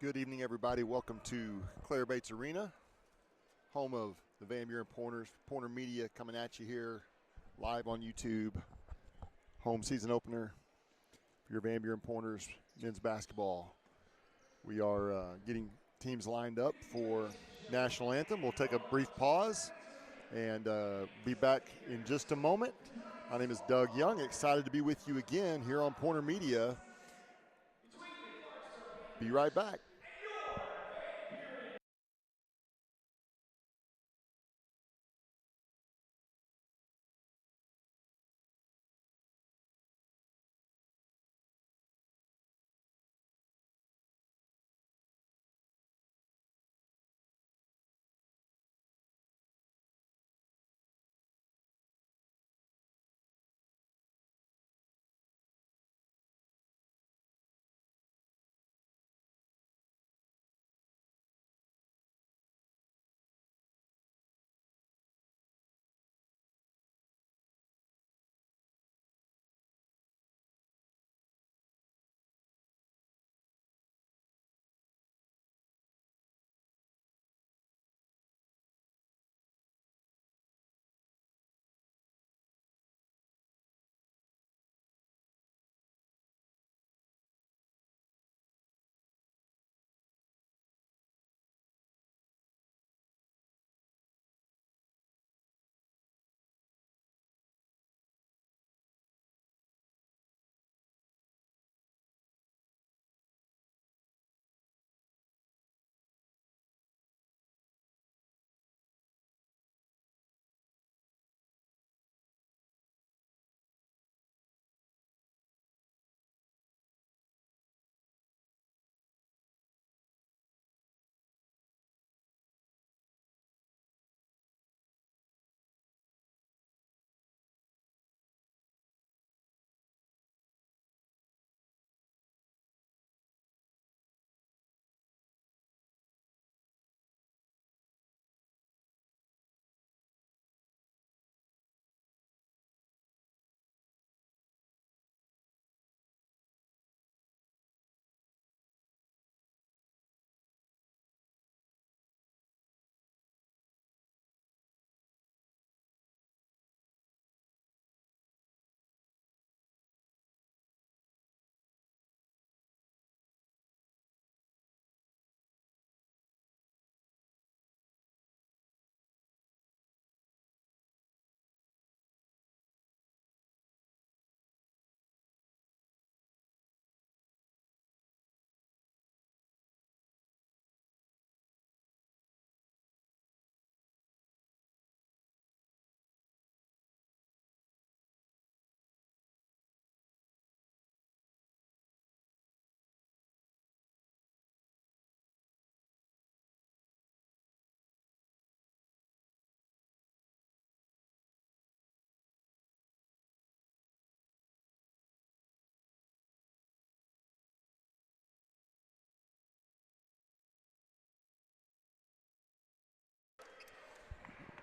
Good evening, everybody. Welcome to Claire Bates Arena, home of the Van Buren Pointers. Pointer Media coming at you here live on YouTube. Home season opener for your Van Buren Pointers men's basketball. We are getting teams lined up for national anthem. We'll take a brief pause and be back in just a moment. My name is Doug Young. Excited to be with you again here on Pointer Media. Be right back.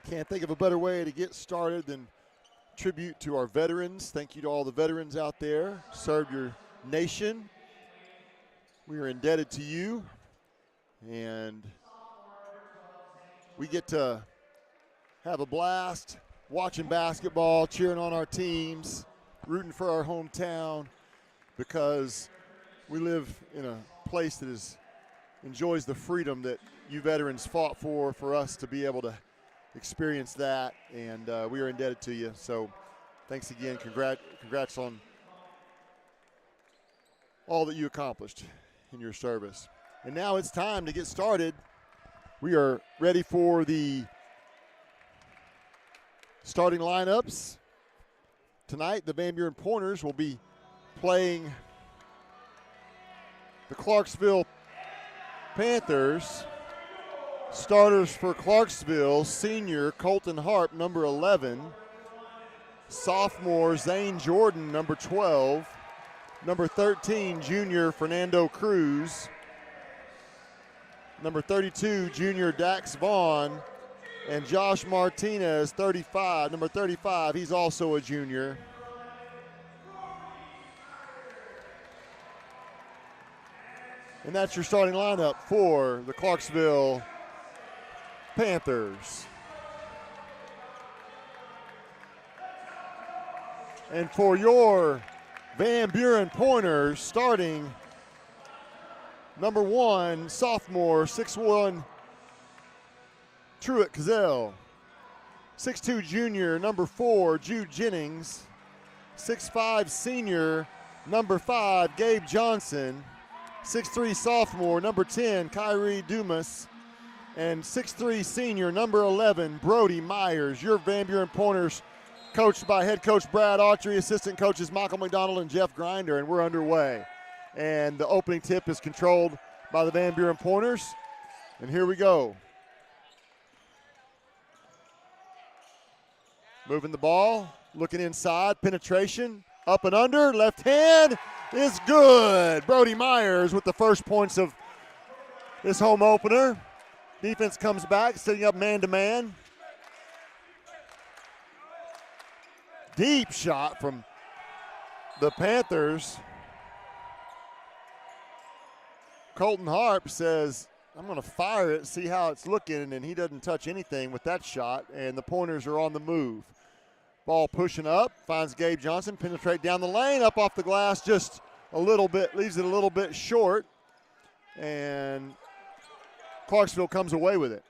Can't think of a better way to get started than tribute to our veterans. Thank you to all the veterans out there, served your nation. We are indebted to you, and we get to have a blast watching basketball, cheering on our teams, rooting for our hometown, because we live in a place that enjoys the freedom that you veterans fought for us to be able to experience that, and we are indebted to you. So thanks again. Congrats on all that you accomplished in your service. And now it's time to get started. We are ready for the starting lineups. Tonight, the Van Buren Pointers will be playing the Clarksville Panthers. Starters for Clarksville, senior Colton Harp, number 11. Sophomore Zane Jordan, number 12. Number 13, junior Fernando Cruz. Number 32, junior Dax Vaughn. And Josh Martinez, 35. Number 35, he's also a junior. And that's your starting lineup for the Clarksville Panthers. And for your Van Buren Pointers, starting number 1, sophomore, 6'1", Truett Cazell. 6'2", junior, number 4, Jude Jennings. 6'5", senior, number 5, Gabe Johnson. 6'3", sophomore, number 10, Kyrie Dumas. And 6'3", senior, number 11, Brody Myers. Your Van Buren Pointers, coached by head coach Brad Autry, assistant coaches Michael McDonald and Jeff Grinder, and we're underway. And the opening tip is controlled by the Van Buren Pointers. And here we go. Moving the ball, looking inside, penetration, up and under, left hand is good. Brody Myers with the first points of this home opener. Defense comes back, setting up man-to-man. Deep shot from the Panthers. Colton Harp says, I'm going to fire it, see how it's looking, and he doesn't touch anything with that shot, and the Pointers are on the move. Ball pushing up, finds Gabe Johnson, penetrate down the lane, up off the glass just a little bit, leaves it a little bit short, and Clarksville comes away with it.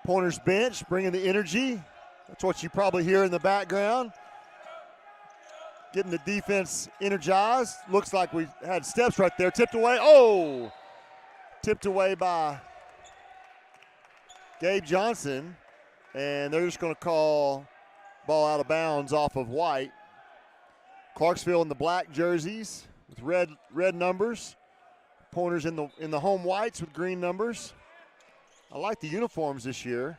Pointers bench, bringing the energy. That's what you probably hear in the background. Getting the defense energized. Looks like we had steps right there. Tipped away. Oh! Tipped away by Gabe Johnson. And they're just going to call ball out of bounds off of White. Clarksville in the black jerseys with red numbers. Pointers in the home whites with green numbers. I like the uniforms this year.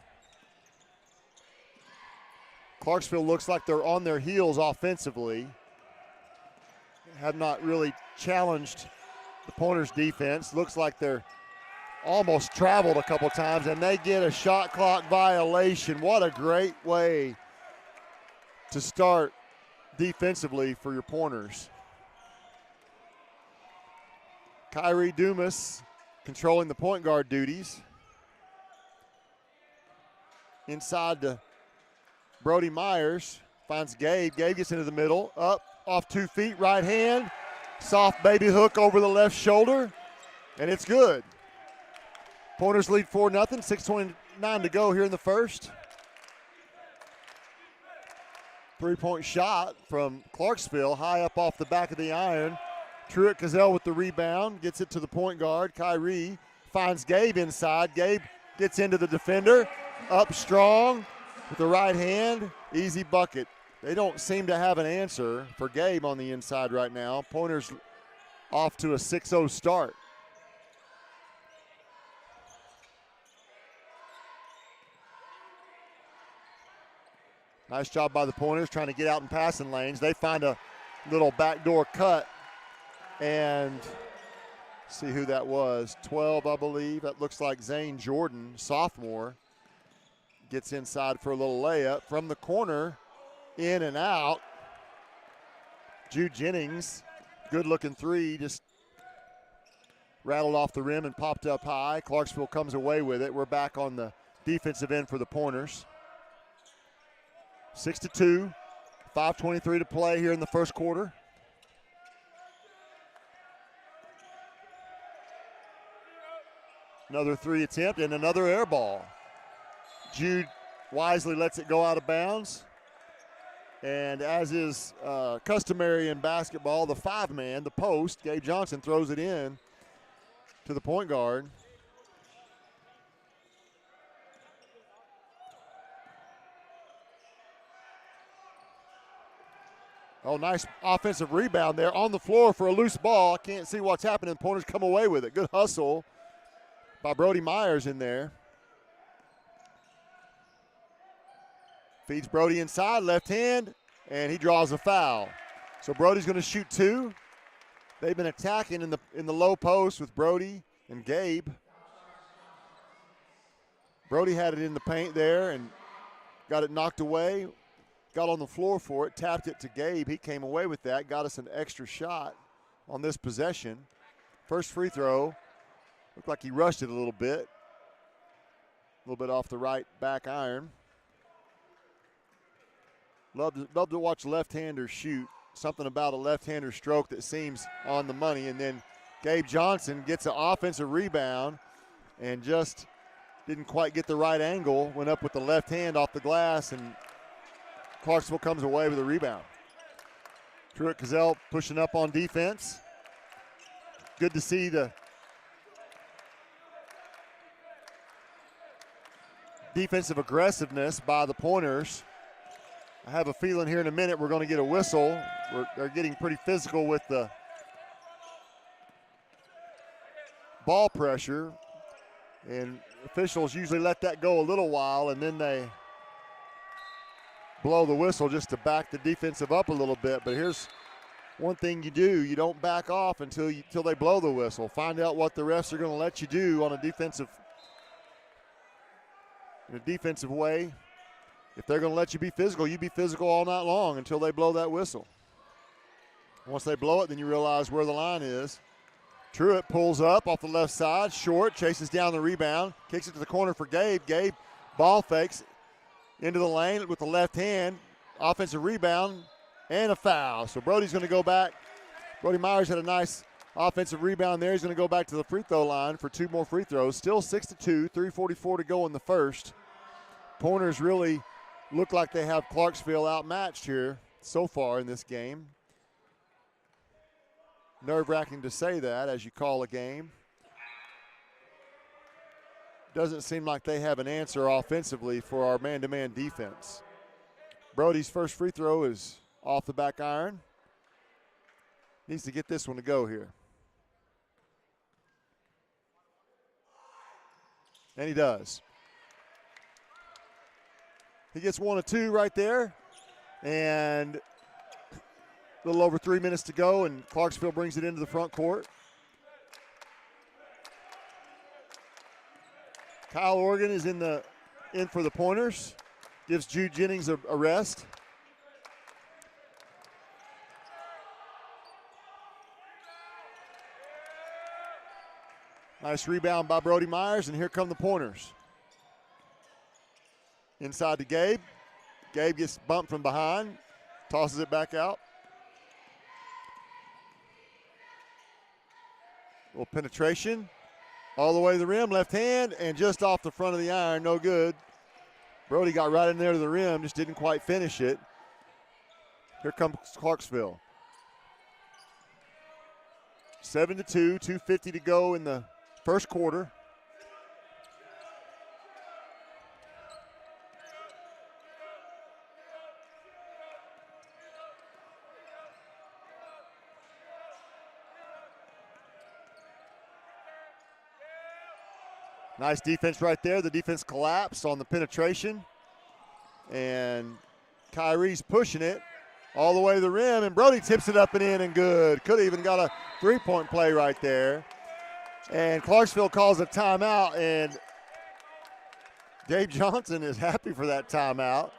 Clarksville looks like they're on their heels offensively. Have not really challenged the Pointers defense. Looks like they're almost traveled a couple times, and they get a shot clock violation. What a great way to start defensively for your Pointers. Kyrie Dumas controlling the point guard duties. Inside to Brody Myers, finds Gabe. Gabe gets into the middle, up, off 2 feet, right hand. Soft baby hook over the left shoulder, and it's good. Pointers lead 4-0, 6:29 to go here in the first. 3-point shot from Clarksville, high up off the back of the iron. Truett Cazell with the rebound, gets it to the point guard. Kyrie finds Gabe inside. Gabe gets into the defender, up strong with the right hand, easy bucket. They don't seem to have an answer for Gabe on the inside right now. Pointers off to a 6-0 start. Nice job by the Pointers trying to get out in passing lanes. They find a little backdoor cut, and see who that was. 12, I believe. That looks like Zane Jordan, sophomore. Gets inside for a little layup from the corner, in and out. Jude Jennings, good-looking three, just rattled off the rim and popped up high. Clarksville comes away with it. We're back on the defensive end for the Pointers. 6-2, 5:23 to play here in the first quarter. Another three attempt and another air ball. Jude wisely lets it go out of bounds. And as is customary in basketball, the five-man, the post, Gabe Johnson throws it in to the point guard. Oh, nice offensive rebound there on the floor for a loose ball. I can't see what's happening. Pointers come away with it. Good hustle by Brody Myers in there. Feeds Brody inside, left hand, and he draws a foul. So Brody's going to shoot two. They've been attacking in the low post with Brody and Gabe. Brody had it in the paint there and got it knocked away. got on the floor for it, tapped it to Gabe. He came away with that, got us an extra shot on this possession. First free throw, looked like he rushed it a little bit off the right back iron. Love to watch left-handers shoot. Something about a left-hander stroke that seems on the money. And then Gabe Johnson gets an offensive rebound and just didn't quite get the right angle. Went up with the left hand off the glass, and Clarksville comes away with a rebound. Truitt-Cazell pushing up on defense. Good to see the defensive aggressiveness by the Pointers. I have a feeling here in a minute we're going to get a whistle. They're getting pretty physical with the ball pressure, and officials usually let that go a little while, and then they blow the whistle just to back the defensive up a little bit. But here's one thing you do. You don't back off until they blow the whistle. Find out what the refs are going to let you do on in a defensive way. If they're going to let you be physical, you be physical all night long until they blow that whistle. Once they blow it, then you realize where the line is. Truitt pulls up off the left side, short, chases down the rebound, kicks it to the corner for Gabe. Gabe ball fakes into the lane with the left hand, offensive rebound, and a foul. So Brody's going to go back. Brody Myers had a nice offensive rebound there. He's going to go back to the free throw line for 2 more free throws. Still 6-2, 3:44 to go in the first. Pointers really look like they have Clarksville outmatched here so far in this game. Nerve-wracking to say that as you call a game. Doesn't seem like they have an answer offensively for our man-to-man defense. Brody's first free throw is off the back iron. Needs to get this one to go here. And he does. He gets 1 of 2 right there. And a little over 3 minutes to go, and Clarksville brings it into the front court. Kyle Organ is in for the Pointers. Gives Jude Jennings a rest. Nice rebound by Brody Myers, and here come the Pointers. Inside to Gabe. Gabe gets bumped from behind, tosses it back out. Little penetration. All the way to the rim, left hand, and just off the front of the iron, no good. Brody got right in there to the rim, just didn't quite finish it. Here comes Clarksville. 7-2, 2:50 to go in the first quarter. Nice defense right there. The defense collapsed on the penetration. And Kyrie's pushing it all the way to the rim, and Brody tips it up and in and good. Could have even got a three-point play right there. And Clarksville calls a timeout, and Gabe Johnson is happy for that timeout.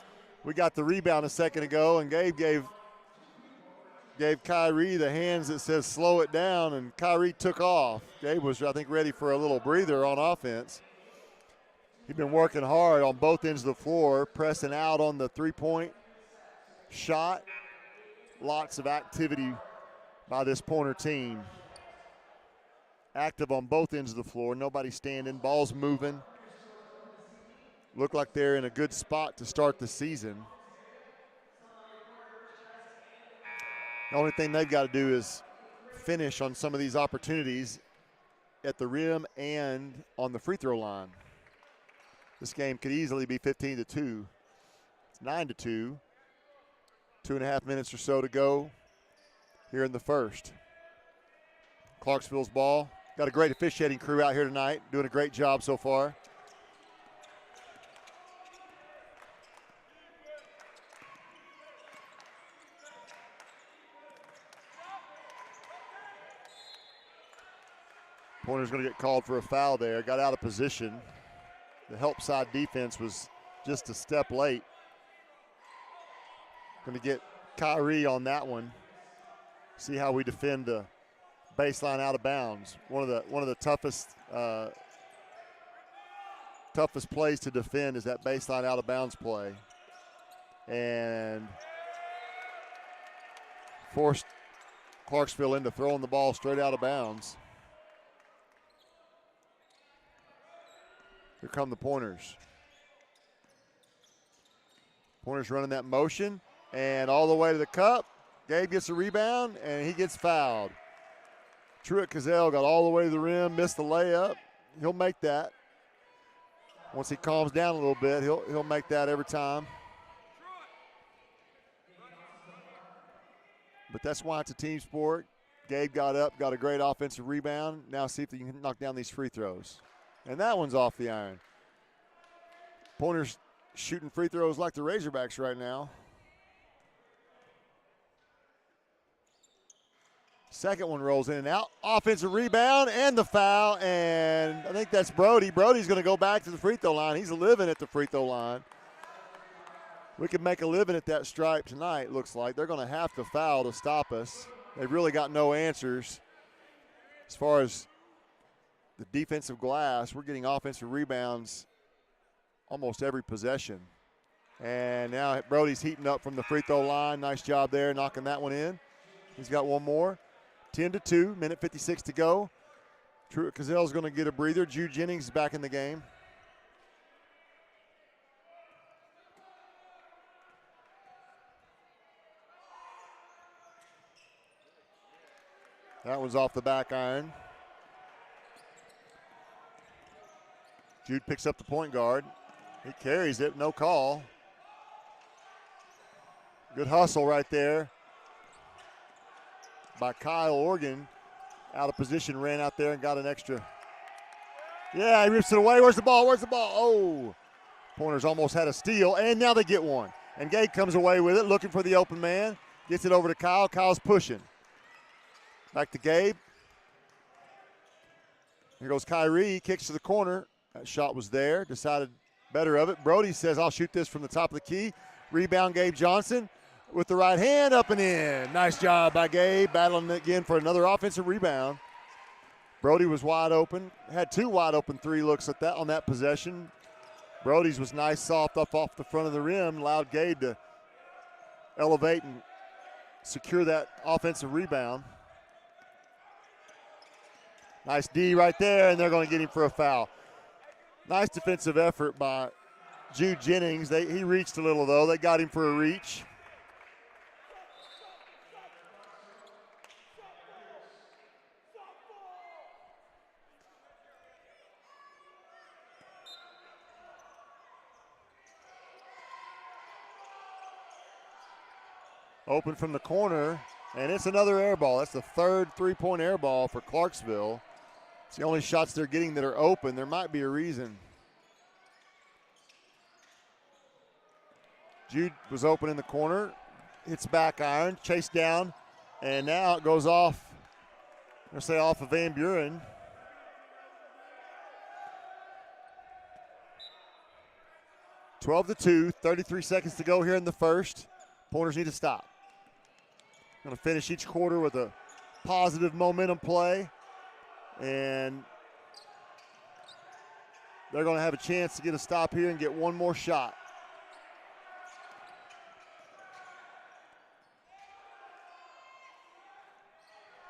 We got the rebound a second ago, and Gabe gave Kyrie the hands that says slow it down, and Kyrie took off. Gabe was, I think, ready for a little breather on offense. He's been working hard on both ends of the floor, pressing out on the three-point shot. Lots of activity by this Pointer team. Active on both ends of the floor. Nobody standing. Ball's moving. Look like they're in a good spot to start the season. The only thing they've got to do is finish on some of these opportunities at the rim and on the free throw line. This game could easily be 15-2. It's 9-2. 2.5 minutes or so to go here in the first. Clarksville's ball. Got a great officiating crew out here tonight, doing a great job so far. Pointer's going to get called for a foul there. Got out of position. The help side defense was just a step late. Going to get Kyrie on that one. See how we defend the baseline out of bounds. One of the toughest plays to defend is that baseline out of bounds play. And forced Clarksville into throwing the ball straight out of bounds. Here come the Pointers. Pointers running that motion and all the way to the cup. Gabe gets a rebound and he gets fouled. Truitt-Cazell got all the way to the rim, missed the layup. He'll make that. Once he calms down a little bit, he'll make that every time. But that's why it's a team sport. Gabe got up, got a great offensive rebound. Now see if he can knock down these free throws. And that one's off the iron. Pointers shooting free throws like the Razorbacks right now. Second one rolls in and out. Offensive rebound and the foul, and I think that's Brody. Brody's going to go back to the free throw line. He's living at the free throw line. We could make a living at that stripe tonight, looks like. They're going to have to foul to stop us. They've really got no answers. As far as the defensive glass, we're getting offensive rebounds almost every possession. And now Brody's heating up from the free throw line. Nice job there, knocking that one in. He's got one more. 10-2, minute 56 to go. Truitt-Cazell's going to get a breather. Jude Jennings is back in the game. That one's off the back iron. Jude picks up the point guard. He carries it, no call. Good hustle right there by Kyle Organ. Out of position, ran out there and got an extra. Yeah, he rips it away. Where's the ball? Where's the ball? Oh, Pointers almost had a steal, and now they get one. And Gabe comes away with it, looking for the open man. Gets it over to Kyle. Kyle's pushing. Back to Gabe. Here goes Kyrie. Kicks to the corner. That shot was there. Decided better of it. Brody says, I'll shoot this from the top of the key. Rebound, Gabe Johnson with the right hand, up and in. Nice job by Gabe, battling again for another offensive rebound. Brody was wide open. Had two wide open three looks at that on that possession. Brody's was nice, soft up off the front of the rim. Allowed Gabe to elevate and secure that offensive rebound. Nice D right there, and they're going to get him for a foul. Nice defensive effort by Jude Jennings. He reached a little, though. They got him for a reach. Open from the corner, and it's another air ball. That's the third three-point air ball for Clarksville. It's the only shots they're getting that are open. There might be a reason. Jude was open in the corner. Hits back iron, chased down, and now it goes off. I'm going to say off of Van Buren. (12-2), 33 seconds to go here in the first. Pointers need to stop. Going to finish each quarter with a positive momentum play, and they're going to have a chance to get a stop here and get one more shot.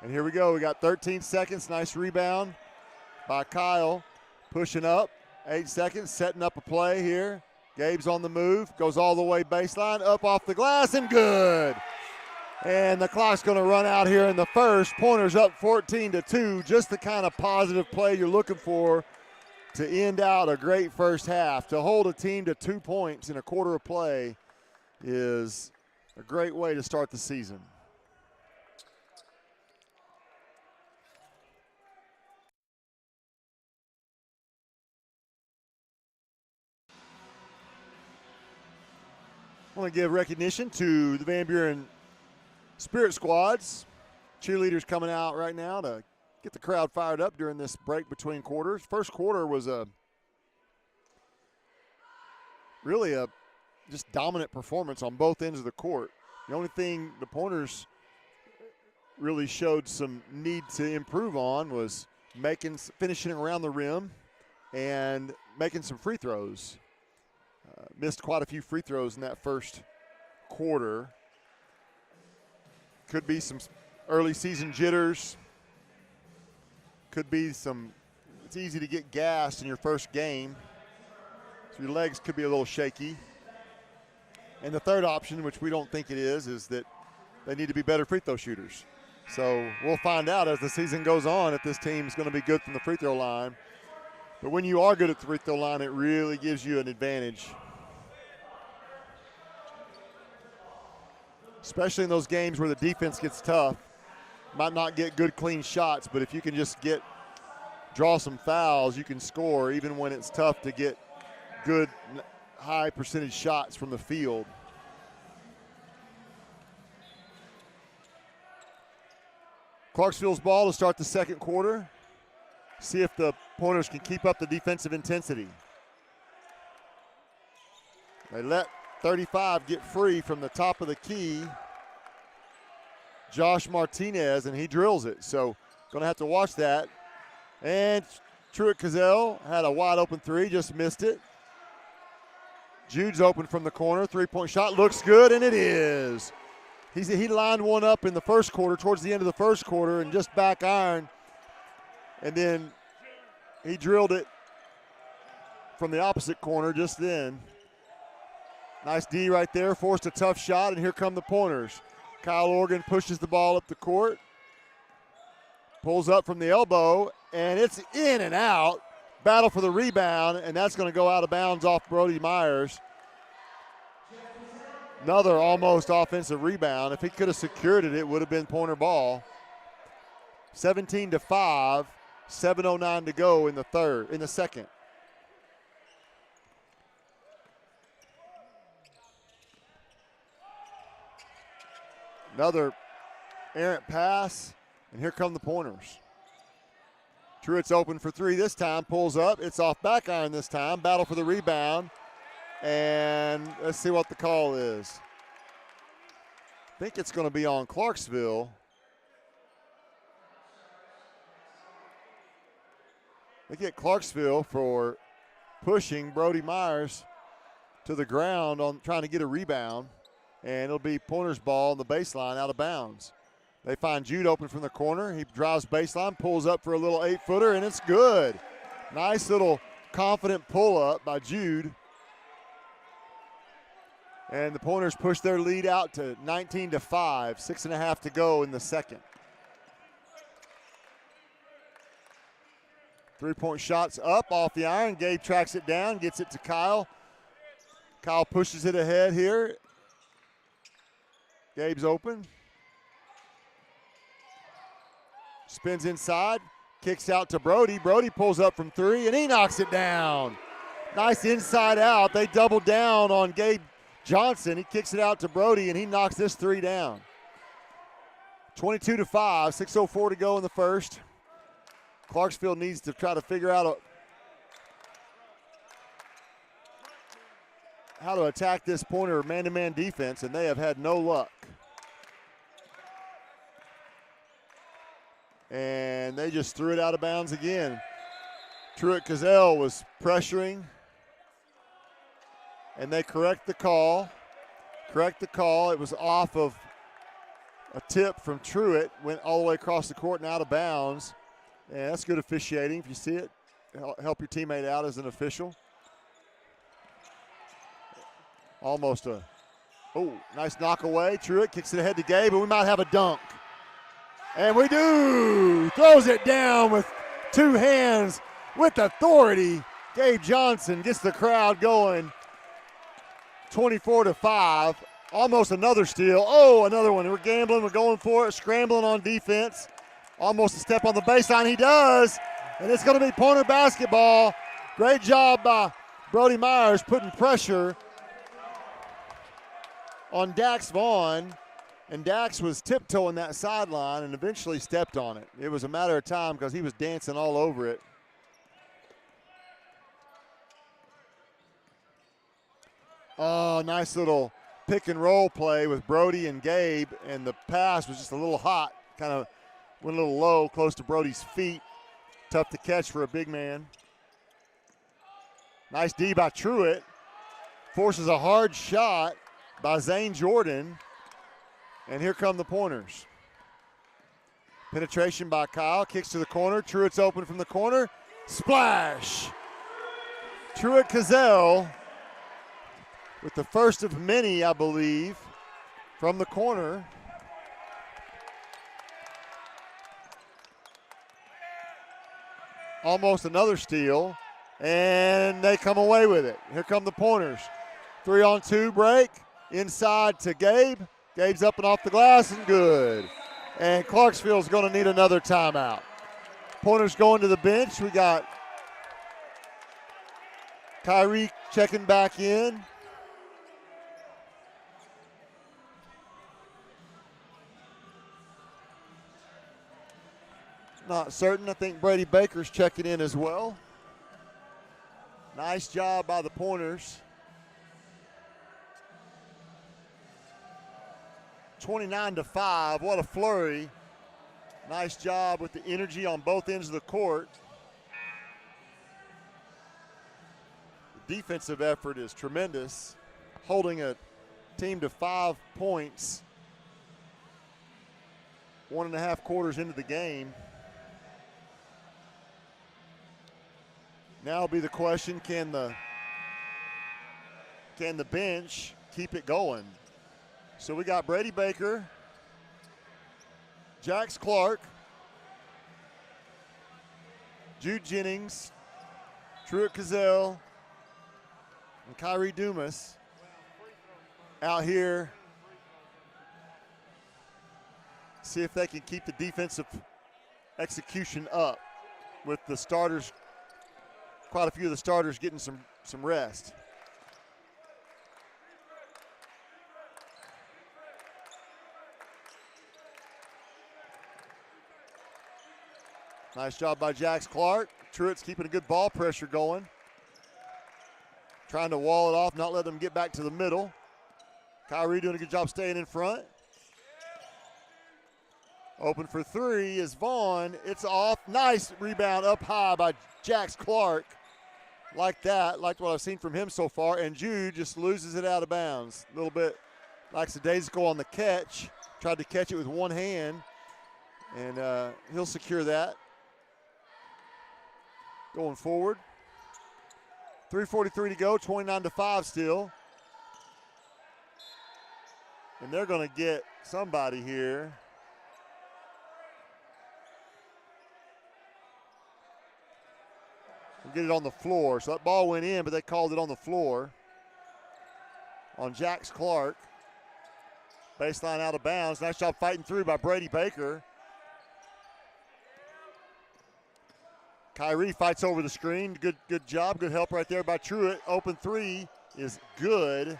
And here we go. We got 13 seconds. Nice rebound by Kyle. Pushing up. 8 seconds. Setting up a play here. Gabe's on the move. Goes all the way baseline. Up off the glass and good. And the clock's going to run out here in the first. Pointers up 14-2. Just the kind of positive play you're looking for to end out a great first half. To hold a team to 2 points in a quarter of play is a great way to start the season. I want to give recognition to the Van Buren Spirit Squads. Cheerleaders coming out right now to get the crowd fired up during this break between quarters. First quarter was really a just dominant performance on both ends of the court. The only thing the Pointers really showed some need to improve on was finishing around the rim and making some free throws. Missed quite a few free throws in that first quarter. Could be some early season jitters. Could be it's easy to get gassed in your first game. So your legs could be a little shaky. And the third option, which we don't think it is that they need to be better free throw shooters. So we'll find out as the season goes on if this team is going to be good from the free throw line. But when you are good at the free throw line, it really gives you an advantage. Especially in those games where the defense gets tough. Might not get good, clean shots, but if you can just draw some fouls, you can score even when it's tough to get good, high percentage shots from the field. Clarksville's ball to start the second quarter. See if the Pointers can keep up the defensive intensity. They let 35 get free from the top of the key. Josh Martinez, and he drills it. So going to have to watch that. And Truett Cazell had a wide open three, just missed it. Jude's open from the corner. Three-point shot looks good, and it is. He lined one up in the first quarter, towards the end of the first quarter, and just back iron. And then he drilled it from the opposite corner just then. Nice D right there, forced a tough shot, and here come the Pointers. Kyle Organ pushes the ball up the court, pulls up from the elbow, and it's in and out. Battle for the rebound, and that's going to go out of bounds off Brody Myers. Another almost offensive rebound. If he could have secured it, it would have been Pointer ball. 17-5, 7:09 to go in the second. Another errant pass, and here come the Pointers. Truett's open for three this time, pulls up. It's off back iron this time. Battle for the rebound. And let's see what the call is. I think it's going to be on Clarksville. They get Clarksville for pushing Brody Myers to the ground on trying to get a rebound. And it'll be Pointers ball on the baseline out of bounds. They find Jude open from the corner. He drives baseline, pulls up for a little 8-footer, and it's good. Nice little confident pull-up by Jude. And the Pointers push their lead out to 19-5, 6.5 to go in the second. Three-point shots up off the iron. Gabe tracks it down, gets it to Kyle. Kyle pushes it ahead here. Gabe's open. Spins inside, kicks out to Brody. Brody pulls up from three, and he knocks it down. Nice inside out. They double down on Gabe Johnson. He kicks it out to Brody, and he knocks this three down. 22-5, 6:04 to go in the first. Clarksville needs to try to figure out how to attack this Pointer man-to-man defense, and they have had no luck. And they just threw it out of bounds again. Truett Cazell was pressuring, and they correct the call. It was off of a tip from Truett, went all the way across the court and out of bounds. And that's good officiating. If you see it, help your teammate out as an official. Almost nice knock away. Truett kicks it ahead to Gabe, but we might have a dunk. And we do. Throws it down with two hands with authority. Gabe Johnson gets the crowd going. 24-5. Almost another steal. Oh, another one. We're gambling. We're going for it. Scrambling on defense. Almost a step on the baseline. He does. And it's going to be Pointer basketball. Great job by Brody Myers putting pressure on Dax Vaughn. And Dax was tiptoeing that sideline and eventually stepped on it. It was a matter of time because he was dancing all over it. Oh, nice little pick and roll play with Brody and Gabe, and the pass was just a little hot, kind of went a little low, close to Brody's feet. Tough to catch for a big man. Nice D by Truitt. Forces a hard shot by Zane Jordan. And here come the pointers. Penetration by Kyle. Kicks to the corner. Truitt's open from the corner. Splash! Truitt Cazell with the first of many, I believe, from the corner. Almost another steal, and they come away with it. Here come the pointers. 3-on-2 break, inside to Gabe. Gabe's up and off the glass and good. And Clarksville's going to need another timeout. Pointers going to the bench. We got Kyrie checking back in. Not certain. I think Brady Baker's checking in as well. Nice job by the Pointers. 29-5. What a flurry. Nice job with the energy on both ends of the court. The defensive effort is tremendous, holding a team to 5 points 1.5 quarters into the game. Now will be the question, can the bench keep it going? So we got Brady Baker, Jax Clark, Jude Jennings, Truitt Cazell, and Kyrie Dumas out here. See if they can keep the defensive execution up with the starters. Quite a few of the starters getting some rest. Nice job by Jax Clark. Truitt's keeping a good ball pressure going. Trying to wall it off, not let them get back to the middle. Kyrie doing a good job staying in front. Open for three is Vaughn. It's off. Nice rebound up high by Jax Clark. Like that, like what I've seen from him so far. And Jude just loses it out of bounds. A little bit lackadaisical on the catch. Tried to catch it with one hand. And he'll secure that. Going forward. 3:43 to go, 29-5 still. And they're going to get somebody here. We'll get it on the floor. So that ball went in, but they called it on the floor. On Jax Clark. Baseline out of bounds. Nice job fighting through by Brady Baker. Kyrie fights over the screen. Good job. Good help right there by Truitt. Open three is good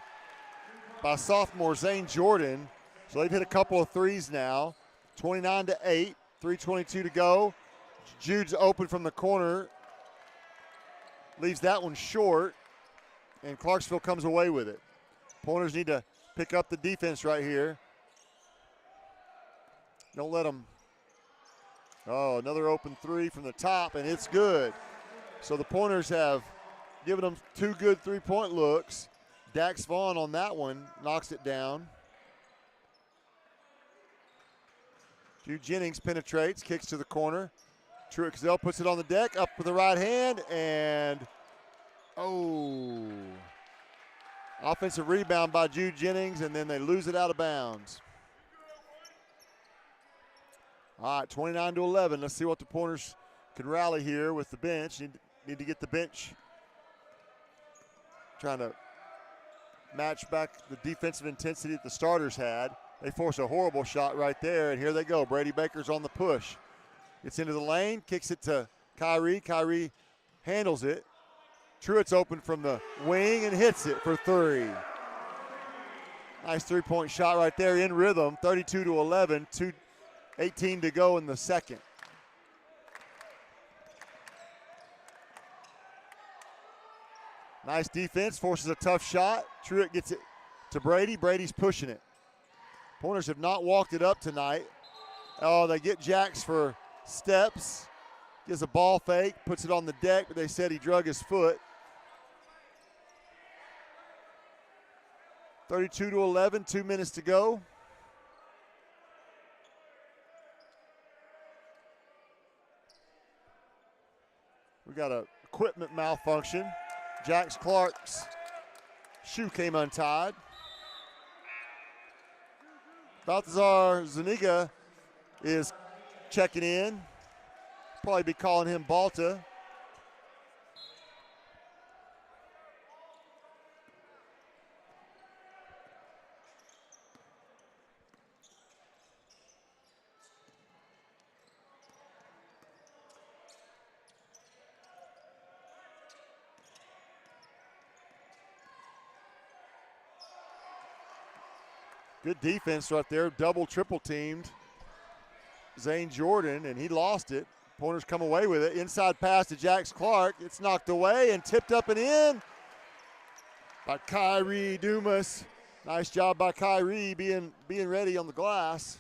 by sophomore Zane Jordan. So they've hit a couple of threes now. 29-8. 3:22 to go. Jude's open from the corner. Leaves that one short. And Clarksville comes away with it. Pointers need to pick up the defense right here. Don't let them. Oh, another open three from the top, and it's good. So the Pointers have given them two good three-point looks. Dax Vaughn on that one knocks it down. Jude Jennings penetrates, kicks to the corner. Truitt Cazell puts it on the deck, up with the right hand, and offensive rebound by Jude Jennings, and then they lose it out of bounds. All right, 29-11. Let's see what the Pointers can rally here with the bench. Need to get the bench trying to match back the defensive intensity that the starters had. They force a horrible shot right there, and here they go. Brady Baker's on the push. Gets into the lane, kicks it to Kyrie. Kyrie handles it. Truitt's open from the wing and hits it for three. Nice three-point shot right there in rhythm, 32-11, 2:18 to go in the second. Nice defense, forces a tough shot. Truitt gets it to Brady. Brady's pushing it. Pointers have not walked it up tonight. Oh, they get Jax for steps. Gives a ball fake, puts it on the deck, but they said he drug his foot. 32-11, 2 minutes to go. We got a equipment malfunction. Jax Clark's shoe came untied. Balthazar Zuniga is checking in. Probably be calling him Balta. Good defense right there, double, triple teamed Zane Jordan, and he lost it. Pointers come away with it. Inside pass to Jax Clark. It's knocked away and tipped up and in by Kyrie Dumas. Nice job by Kyrie being ready on the glass.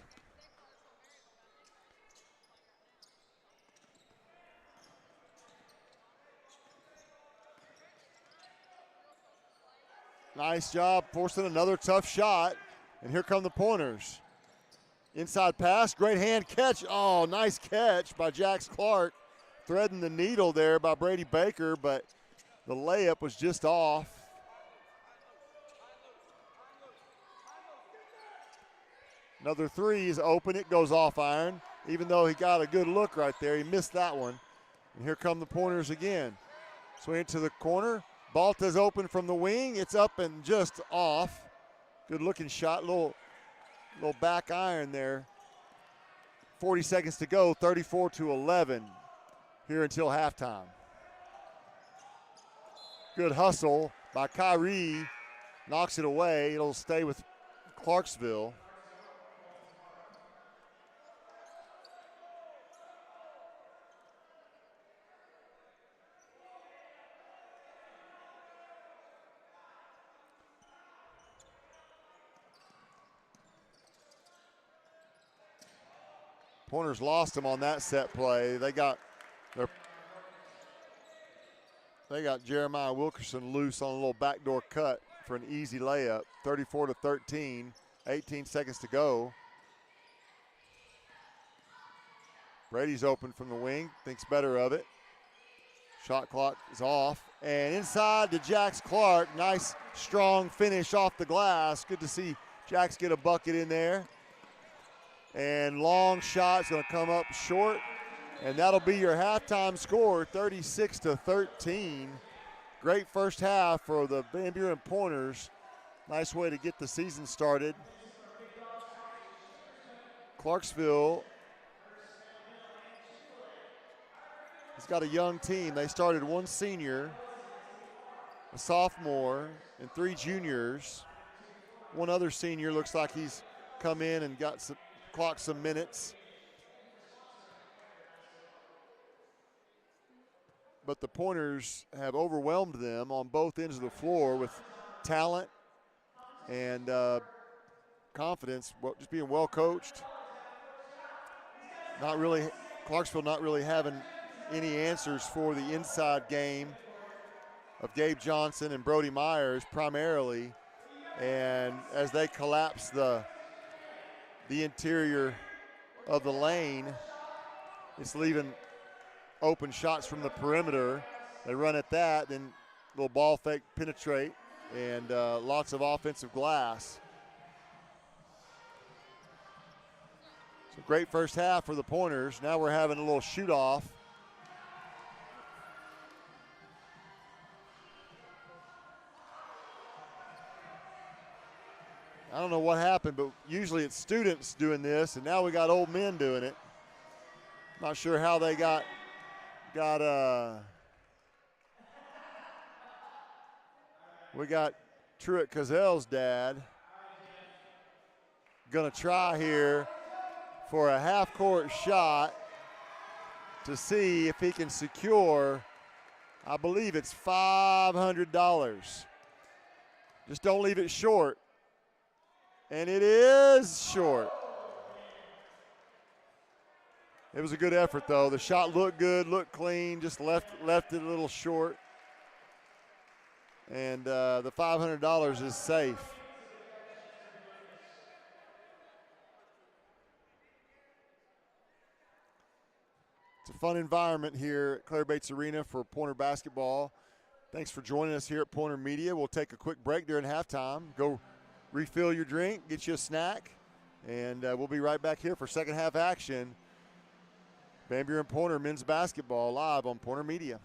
Nice job forcing another tough shot. And here come the Pointers. Inside pass, great hand catch. Oh, nice catch by Jax Clark. Threading the needle there by Brady Baker, but the layup was just off. Another three is open. It goes off iron. Even though he got a good look right there, he missed that one. And here come the Pointers again. Swing it to the corner. Balta's open from the wing. It's up and just off. Good looking shot, little back iron there. 40 seconds to go, 34-11 here until halftime. Good hustle by Kyrie, knocks it away. It'll stay with Clarksville. Pointers lost him on that set play. They got Jeremiah Wilkerson loose on a little backdoor cut for an easy layup. 34-13, 18 seconds to go. Brady's open from the wing, thinks better of it. Shot clock is off. And inside to Jax Clark. Nice, strong finish off the glass. Good to see Jax get a bucket in there. And long shot's going to come up short, and that'll be your halftime score, 36-13. Great first half for the Van Buren Pointers. Nice way to get the season started. Clarksville has got a young team. They started one senior, a sophomore, and 3 juniors. One other senior looks like he's come in and clocked some minutes. But the Pointers have overwhelmed them on both ends of the floor with talent and confidence, just being well coached. Clarksville not really having any answers for the inside game of Gabe Johnson and Brody Myers primarily. And as they collapse the interior of the lane, it's leaving open shots from the perimeter. They run at that, then little ball fake penetrate, and lots of offensive glass. So great first half for the Pointers. Now we're having a little shoot off. I don't know what happened, but usually it's students doing this, and now we got old men doing it. Not sure how they got we got Truett Cazell's dad gonna try here for a half-court shot to see if he can secure, I believe it's $500. Just don't leave it short. And it is short. It was a good effort, though. The shot looked good, looked clean, just left it a little short. And the $500 is safe. It's a fun environment here at Claire Bates Arena for Pointer basketball. Thanks for joining us here at Pointer Media. We'll take a quick break during halftime. Go refill your drink, get you a snack, and we'll be right back here for second half action. Van Buren Pointer men's basketball live on Pointer Media.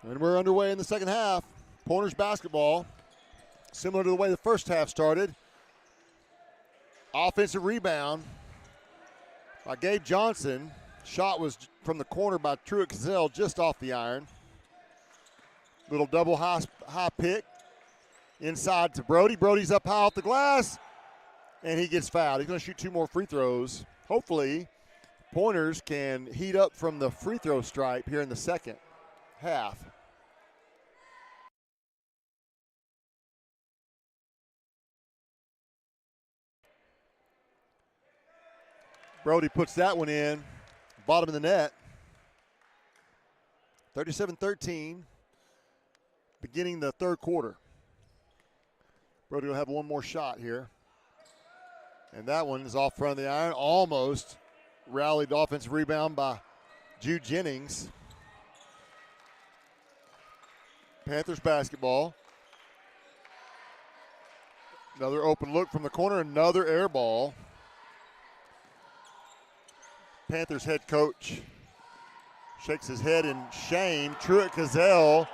And we're underway in the second half. Pointers basketball, similar to the way the first half started. Offensive rebound by Gabe Johnson. Shot was from the corner by Truett Cazell, just off the iron. Little double high pick. Inside to Brody. Brody's up high off the glass, and he gets fouled. He's going to shoot 2 more free throws. Hopefully, Pointers can heat up from the free throw stripe here in the second half. Brody puts that one in, bottom of the net. 37-13, beginning the third quarter. Brody will have one more shot here. And that one is off front of the iron. Almost rallied offensive rebound by Jude Jennings. Panthers basketball. Another open look from the corner, another air ball. Panthers head coach shakes his head in shame. Truett Cazell,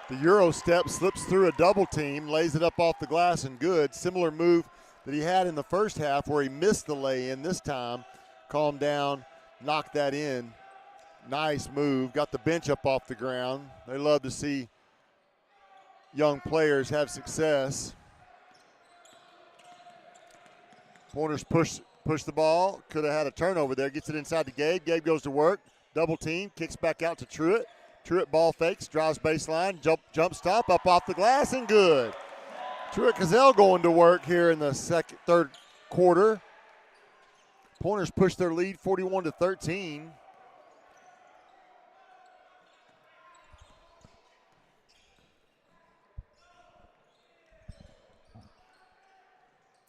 the Euro step, slips through a double team, lays it up off the glass and good. Similar move that he had in the first half where he missed the lay-in. This time, calmed down, knocked that in. Nice move, got the bench up off the ground. They love to see young players have success. Pointers push the ball, could have had a turnover there, gets it inside to Gabe. Gabe goes to work, double team, kicks back out to Truett. Truett ball fakes, drives baseline, jump stop, up off the glass, and good. Truett Cazell going to work here in the third quarter. Pointers push their lead 41-13.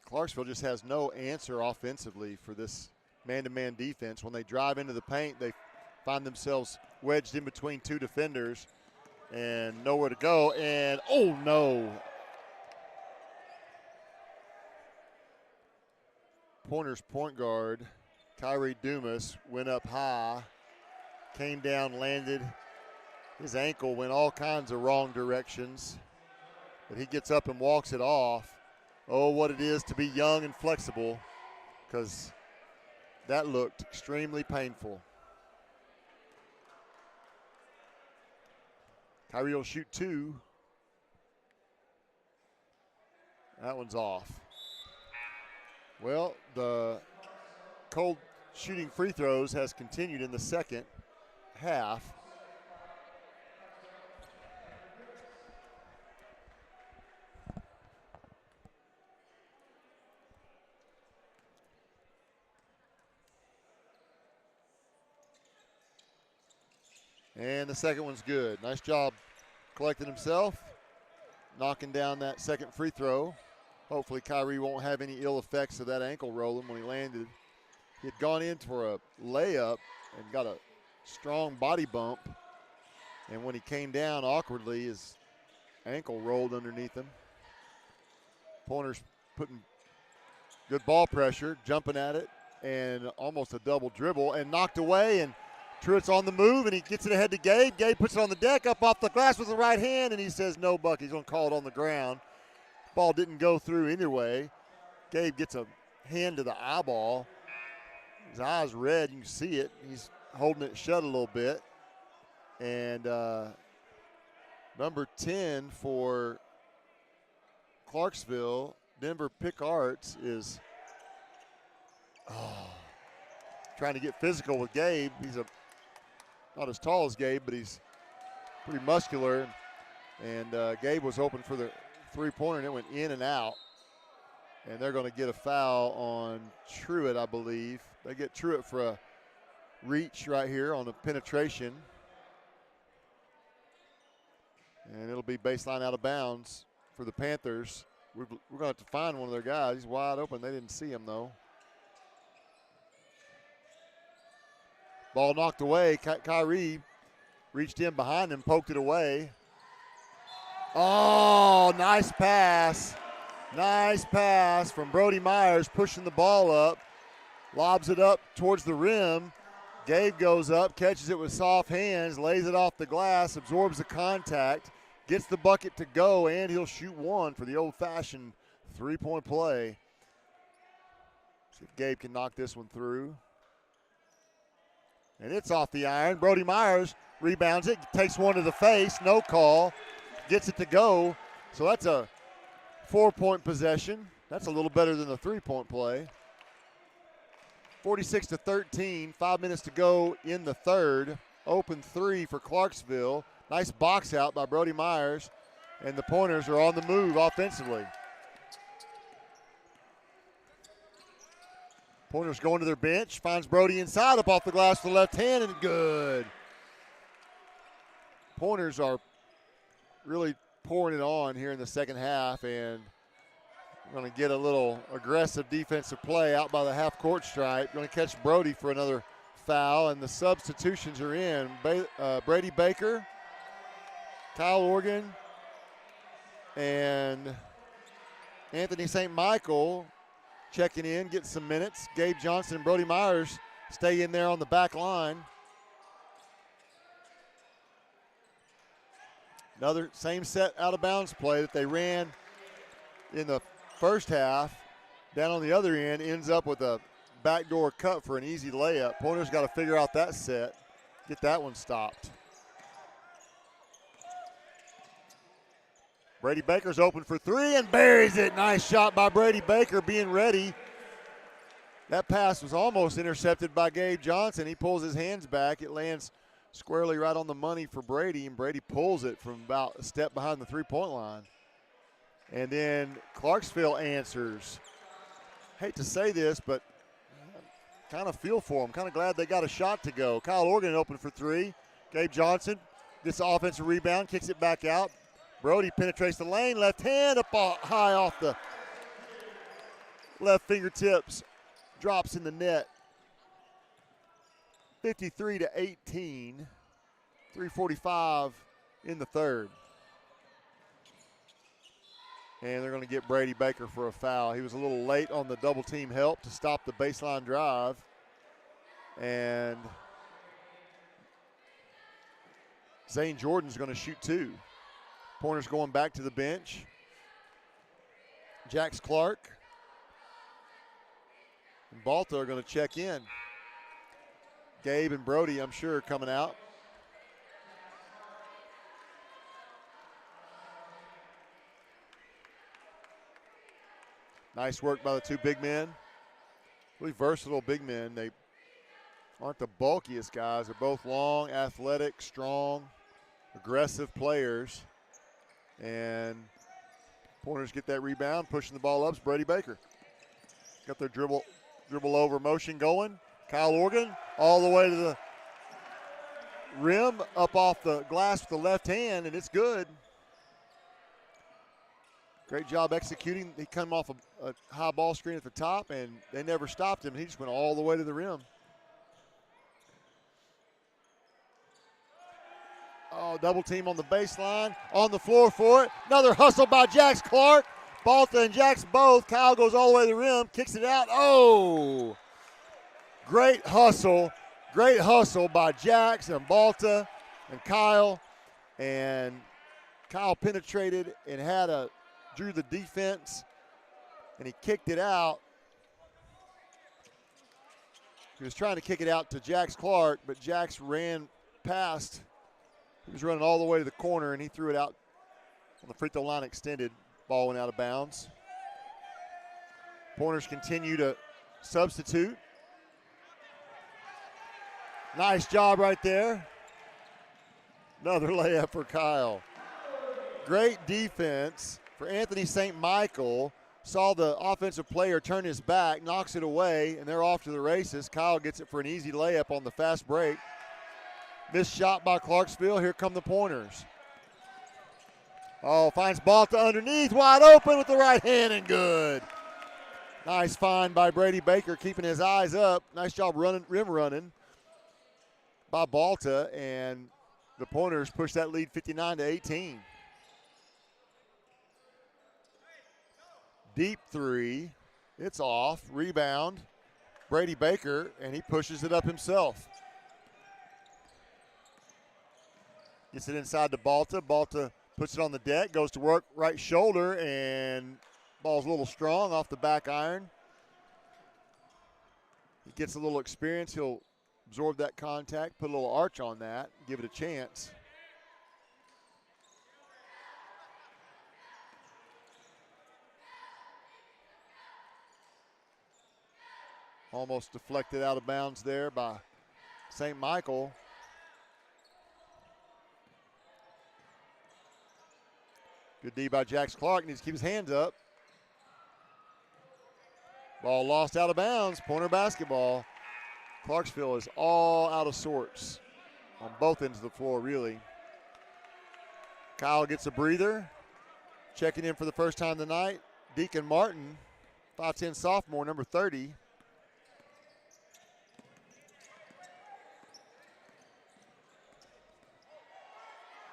Clarksville just has no answer offensively for this man-to-man defense. When they drive into the paint, they find themselves wedged in between 2 defenders and nowhere to go. And, oh, no. Pointers point guard, Kyrie Dumas, went up high, came down, landed. His ankle went all kinds of wrong directions, but he gets up and walks it off. Oh, what it is to be young and flexible, because that looked extremely painful. Kyrie will shoot 2. That one's off. Well, the cold shooting free throws has continued in the second half. And the second one's good. Nice job collecting himself, knocking down that second free throw. Hopefully Kyrie won't have any ill effects of that ankle rolling when he landed. He had gone in for a layup and got a strong body bump. And when he came down awkwardly, his ankle rolled underneath him. Pointers putting good ball pressure, jumping at it, and almost a double dribble, and knocked away. And Truett's on the move, and he gets it ahead to Gabe. Gabe puts it on the deck, up off the glass with the right hand, and he says, no, Buck. He's going to call it on the ground. Ball didn't go through either way. Gabe gets a hand to the eyeball. His eye's red. You can see it. He's holding it shut a little bit. And number 10 for Clarksville, Denver Pick Arts, is trying to get physical with Gabe. He's not as tall as Gabe, but he's pretty muscular. And Gabe was open for the three-pointer, and it went in and out. And they're going to get a foul on Truett, I believe. They get Truett for a reach right here on a penetration. And it'll be baseline out of bounds for the Panthers. We're going to have to find one of their guys. He's wide open. They didn't see him, though. Ball knocked away. Kyrie reached in behind him, poked it away. Oh, nice pass. Nice pass from Brody Myers, pushing the ball up. Lobs it up towards the rim. Gabe goes up, catches it with soft hands, lays it off the glass, absorbs the contact, gets the bucket to go, and he'll shoot one for the old-fashioned three-point play. See if Gabe can knock this one through. And it's off the iron. Brody Myers rebounds it, takes one to the face, no call, gets it to go. So that's a 4-point possession. That's a little better than the three-point play. 46-13, 5 minutes to go in the third. Open three for Clarksville. Nice box out by Brody Myers, and the Pointers are on the move offensively. Pointers going to their bench, finds Brody inside, up off the glass with the left hand, and good. Pointers are really pouring it on here in the second half, and we're going to get a little aggressive defensive play out by the half-court stripe. Going to catch Brody for another foul, and the substitutions are in. Brady Baker, Kyle Organ, and Anthony St. Michael checking in, getting some minutes. Gabe Johnson and Brody Myers stay in there on the back line. Another same set out of bounds play that they ran in the first half. Down on the other end, ends up with a backdoor cut for an easy layup. Pointers got to figure out that set, get that one stopped. Brady Baker's open for three and buries it. Nice shot by Brady Baker, being ready. That pass was almost intercepted by Gabe Johnson. He pulls his hands back. It lands squarely right on the money for Brady, and Brady pulls it from about a step behind the three-point line. And then Clarksville answers. Hate to say this, but kind of feel for them. Kind of glad they got a shot to go. Kyle Organ open for three. Gabe Johnson gets the offensive rebound, kicks it back out. Brody penetrates the lane, left hand up high off the left fingertips, drops in the net. 53-18, 3:45 in the third. And they're going to get Brady Baker for a foul. He was a little late on the double team help to stop the baseline drive. And Zane Jordan's going to shoot two. Pointers going back to the bench. Jax Clark and Balta are going to check in. Gabe and Brody, I'm sure, are coming out. Nice work by the two big men. Really versatile big men. They aren't the bulkiest guys. They're both long, athletic, strong, aggressive players. And Pointers get that rebound, pushing the ball up. It's Brady Baker. Got their dribble over motion going. Kyle Organ all the way to the rim, up off the glass with the left hand, and it's good. Great job executing. He came off a high ball screen at the top, and they never stopped him. He just went all the way to the rim. Oh, double team on the baseline, on the floor for it. Another hustle by Jax Clark. Balta and Jax both. Kyle goes all the way to the rim, kicks it out. Oh, great hustle by Jax and Balta and Kyle. And Kyle penetrated and drew the defense, and he kicked it out. He was trying to kick it out to Jax Clark, but Jax ran past. He was running all the way to the corner, and he threw it out on the free throw line extended. Ball went out of bounds. Pointers continue to substitute. Nice job right there. Another layup for Kyle. Great defense for Anthony St. Michael. Saw the offensive player turn his back, knocks it away, and they're off to the races. Kyle gets it for an easy layup on the fast break. Missed shot by Clarksville. Here come the Pointers. Oh, finds Balta underneath, wide open with the right hand, and good. Nice find by Brady Baker, keeping his eyes up. Nice job rim running by Balta, and the Pointers push that lead 59-18. Deep three. It's off. Rebound. Brady Baker, and he pushes it up himself. Gets it inside to Balta. Balta puts it on the deck, goes to work right shoulder, and ball's a little strong off the back iron. He gets a little experience. He'll absorb that contact, put a little arch on that, give it a chance. Almost deflected out of bounds there by St. Michael. Good D by Jax Clark. Needs to keep his hands up. Ball lost out of bounds. Pointer basketball. Clarksville is all out of sorts on both ends of the floor, really. Kyle gets a breather. Checking in for the first time tonight, Deacon Martin, 5'10 sophomore, number 30.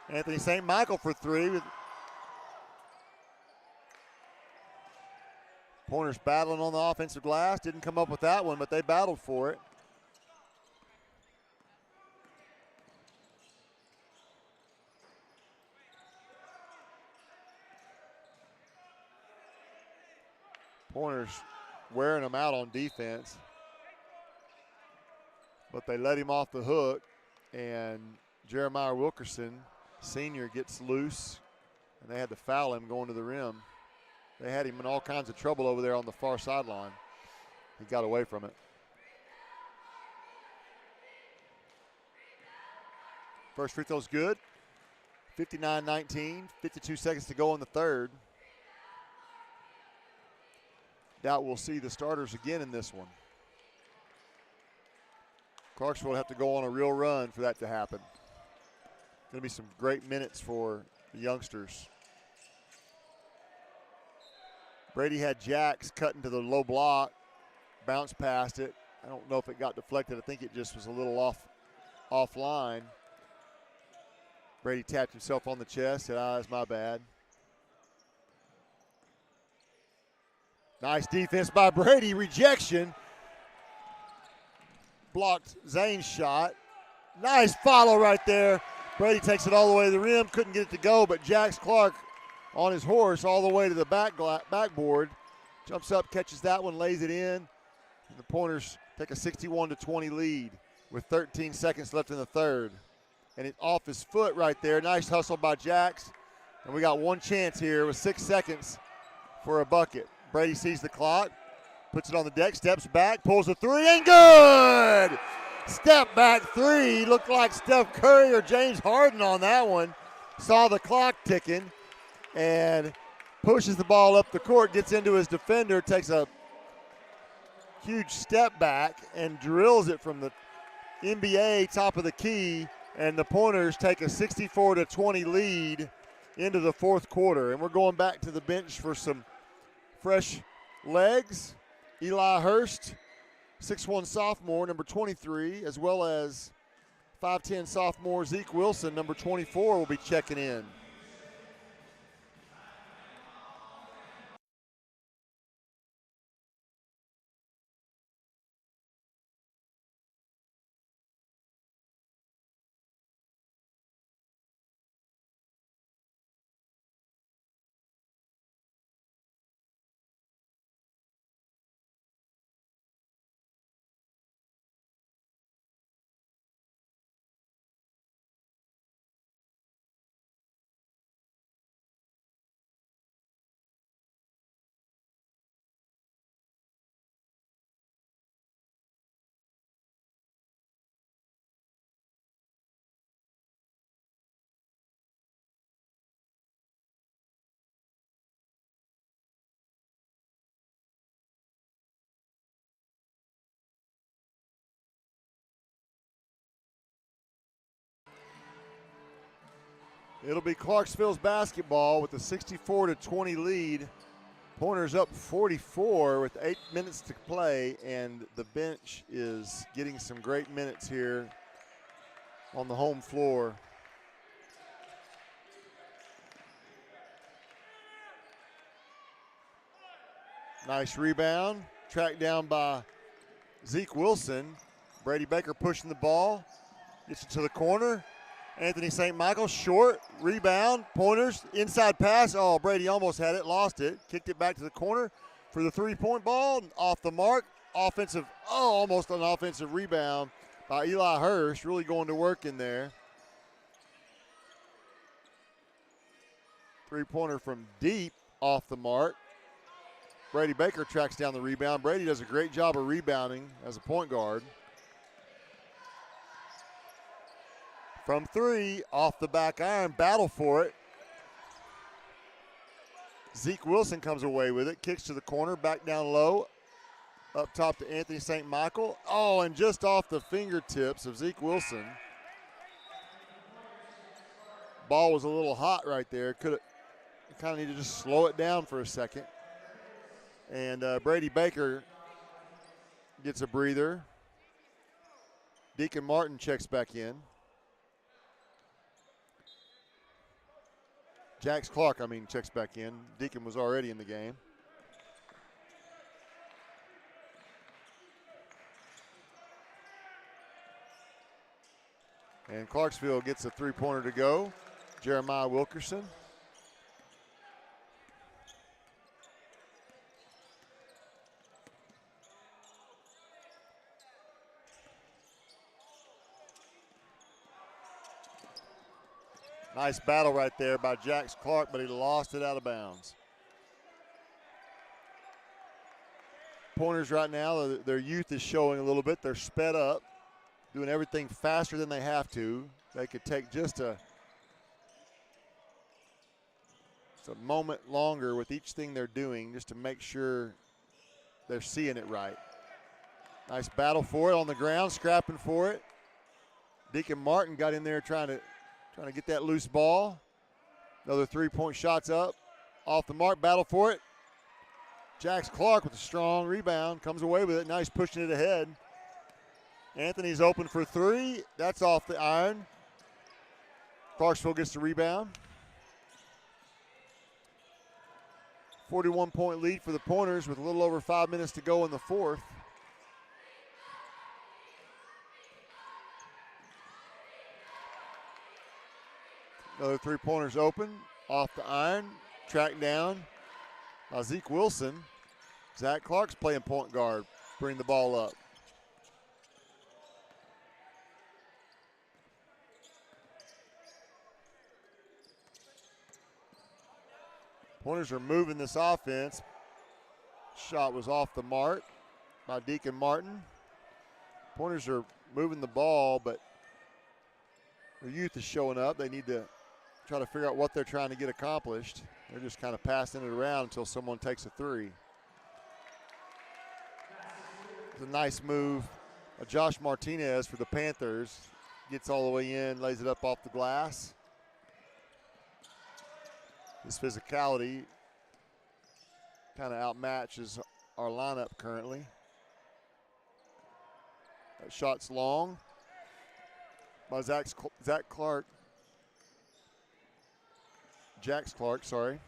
Anthony St. Michael for three. Pointers battling on the offensive glass. Didn't come up with that one, but they battled for it. Pointers wearing them out on defense. But they let him off the hook, and Jeremiah Wilkerson, senior, gets loose, and they had to foul him going to the rim. They had him in all kinds of trouble over there on the far sideline. He got away from it. First free throw's good. 59-19, 52 seconds to go in the third. Doubt we'll see the starters again in this one. Clarksville will have to go on a real run for that to happen. Going to be some great minutes for the youngsters. Brady had Jax cut into the low block, bounced past it. I don't know if it got deflected. I think it just was a little offline. Brady tapped himself on the chest, said, that's my bad. Nice defense by Brady, rejection. Blocked Zane's shot. Nice follow right there. Brady takes it all the way to the rim, couldn't get it to go, but Jax Clark on his horse all the way to the backboard. Jumps up, catches that one, lays it in. And the Pointers take a 61-20 lead with 13 seconds left in the third. And it's off his foot right there. Nice hustle by Jax. And we got one chance here with 6 seconds for a bucket. Brady sees the clock, puts it on the deck, steps back, pulls a three, and good! Step back three. Looked like Steph Curry or James Harden on that one. Saw the clock ticking and pushes the ball up the court, gets into his defender, takes a huge step back and drills it from the NBA top of the key, and the Pointers take a 64-20 lead into the fourth quarter. And we're going back to the bench for some fresh legs. Eli Hurst, 6'1 sophomore, number 23, as well as 5'10 sophomore Zeke Wilson, number 24, will be checking in. It'll be Clarksville's basketball with a 64-20 lead. Pointers up 44 with 8 minutes to play, and the bench is getting some great minutes here on the home floor. Nice rebound, tracked down by Zeke Wilson. Brady Baker pushing the ball, gets it to the corner, Anthony St. Michael, short, rebound, pointers, inside pass. Oh, Brady almost had it, lost it, kicked it back to the corner for the three-point ball, off the mark. Offensive, almost an offensive rebound by Eli Hurst, really going to work in there. Three-pointer from deep, off the mark. Brady Baker tracks down the rebound. Brady does a great job of rebounding as a point guard. From three, off the back iron, battle for it. Zeke Wilson comes away with it, kicks to the corner, back down low. Up top to Anthony St. Michael. Oh, and just off the fingertips of Zeke Wilson. Ball was a little hot right there. Kind of need to just slow it down for a second. And Brady Baker gets a breather. Deacon Martin checks back in. Jax Clark, checks back in. Deacon was already in the game. And Clarksville gets a three-pointer to go. Jeremiah Wilkerson. Nice battle right there by Jax Clark, but he lost it out of bounds. Pointers right now, their youth is showing a little bit. They're sped up, doing everything faster than they have to. They could take just a moment longer with each thing they're doing just to make sure they're seeing it right. Nice battle for it on the ground, scrapping for it. Deacon Martin got in there trying to get that loose ball. Another three-point shot's up. Off the mark, battle for it. Jax Clark with a strong rebound, comes away with it. Nice pushing it ahead. Anthony's open for three. That's off the iron. Clarksville gets the rebound. 41-point lead for the Pointers with a little over 5 minutes to go in the fourth. Another three-pointers open, off the iron, tracked down by Zeke Wilson. Zach Clark's playing point guard, bring the ball up. Pointers are moving this offense. Shot was off the mark by Deacon Martin. Pointers are moving the ball, but their youth is showing up. They need to try to figure out what they're trying to get accomplished. They're just kind of passing it around until someone takes a three. It's a nice move. Josh Martinez for the Panthers gets all the way in, lays it up off the glass. His physicality kind of outmatches our lineup currently. That shot's long by Jax Clark, sorry.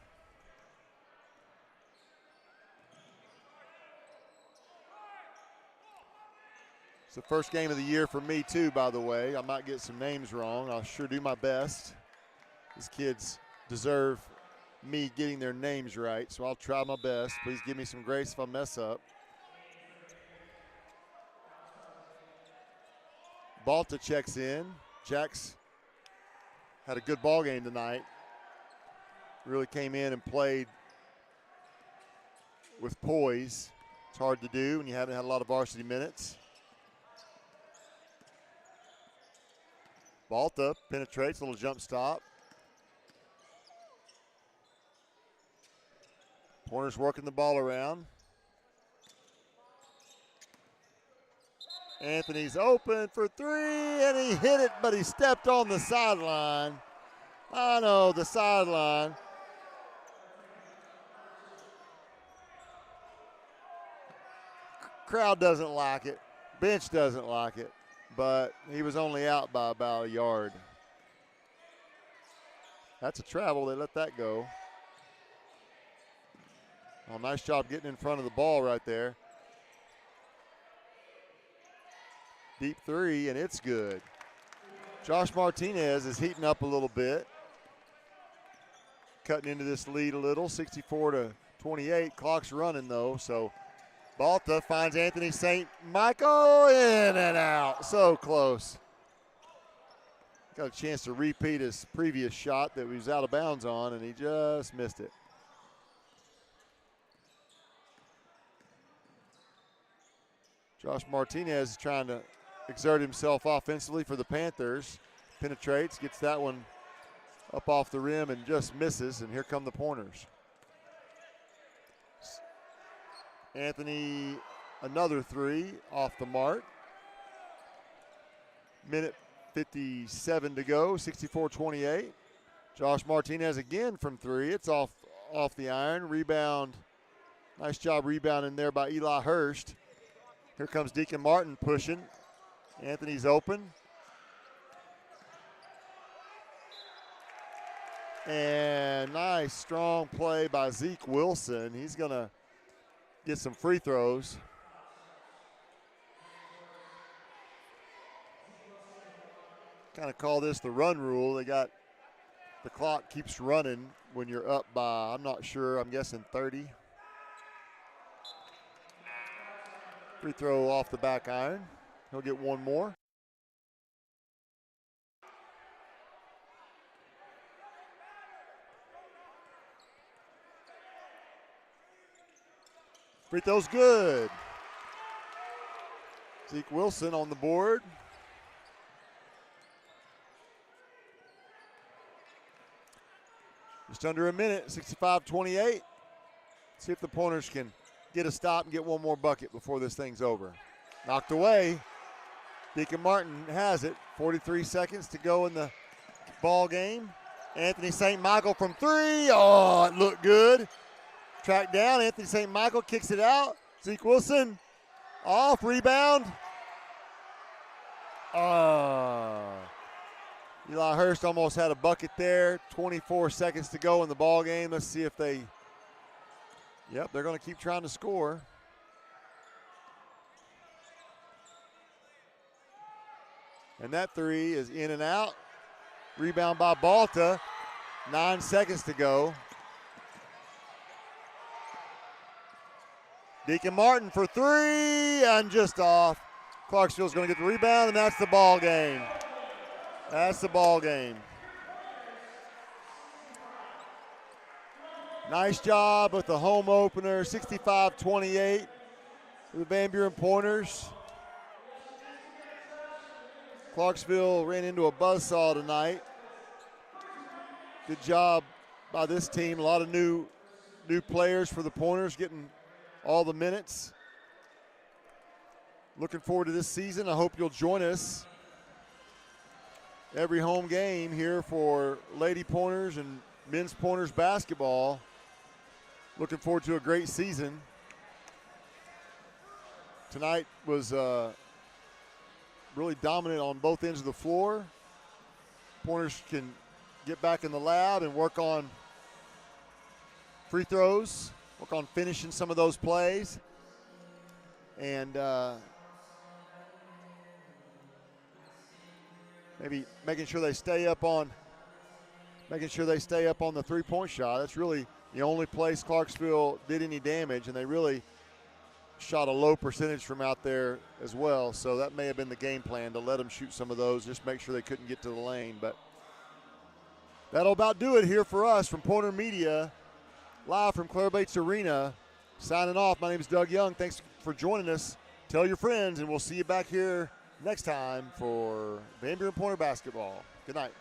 It's the first game of the year for me too, by the way. I might get some names wrong. I'll sure do my best. These kids deserve me getting their names right, so I'll try my best. Please give me some grace if I mess up. Balta checks in. Jax had a good ball game tonight. Really came in and played with poise. It's hard to do when you haven't had a lot of varsity minutes. Balta penetrates, a little jump stop. Pointers working the ball around. Anthony's open for three, and he hit it, but he stepped on the sideline. I know, the sideline. Crowd doesn't like it. Bench doesn't like it, but he was only out by about a yard. That's a travel. They let that go. Well, nice job getting in front of the ball right there. Deep three, and it's good. Josh Martinez is heating up a little bit. Cutting into this lead a little, 64-28. Clock's running though, so Balta finds Anthony St. Michael, in and out. So close. Got a chance to repeat his previous shot that he was out of bounds on, and he just missed it. Josh Martinez is trying to exert himself offensively for the Panthers. Penetrates, gets that one up off the rim and just misses, and here come the pointers. Anthony, another three off the mark. Minute 57 to go, 64-28. Josh Martinez again from three. It's off the iron. Rebound. Nice job rebounding there by Eli Hurst. Here comes Deacon Martin pushing. Anthony's open. And nice strong play by Zeke Wilson. He's going to get some free throws. Kind of call this the run rule. They got the clock keeps running when you're up by, I'm not sure, I'm guessing 30. Free throw off the back iron. He'll get one more. Free throw's good. Zeke Wilson on the board. Just under a minute, 65-28. See if the Pointers can get a stop and get one more bucket before this thing's over. Knocked away. Deacon Martin has it. 43 seconds to go in the ball game. Anthony St. Michael from three. Oh, it looked good. Tracked down. Anthony St. Michael kicks it out. Zeke Wilson off. Rebound. Eli Hurst almost had a bucket there. 24 seconds to go in the ball game. Let's see if they, yep, they're going to keep trying to score. And that three is in and out. Rebound by Balta. 9 seconds to go. Deacon Martin for three and just off. Clarksville's going to get the rebound, and that's the ball game. That's the ball game. Nice job with the home opener, 65-28 for the Van Buren Pointers. Clarksville ran into a buzzsaw tonight. Good job by this team. A lot of new players for the Pointers getting all the minutes. Looking forward to this season. I hope you'll join us every home game here for Lady Pointers and Men's Pointers basketball. Looking forward to a great season. Tonight was really dominant on both ends of the floor. Pointers can get back in the lab and work on free throws, work on finishing some of those plays, and maybe making sure they stay up on the three-point shot. That's really the only place Clarksville did any damage, and they really shot a low percentage from out there as well. So that may have been the game plan, to let them shoot some of those, just make sure they couldn't get to the lane. But that'll about do it here for us from Pointer Media, live from Claire Bates Arena. Signing off, my name is Doug Young. Thanks for joining us. Tell your friends, and we'll see you back here next time for Van Buren Pointer basketball. Good night.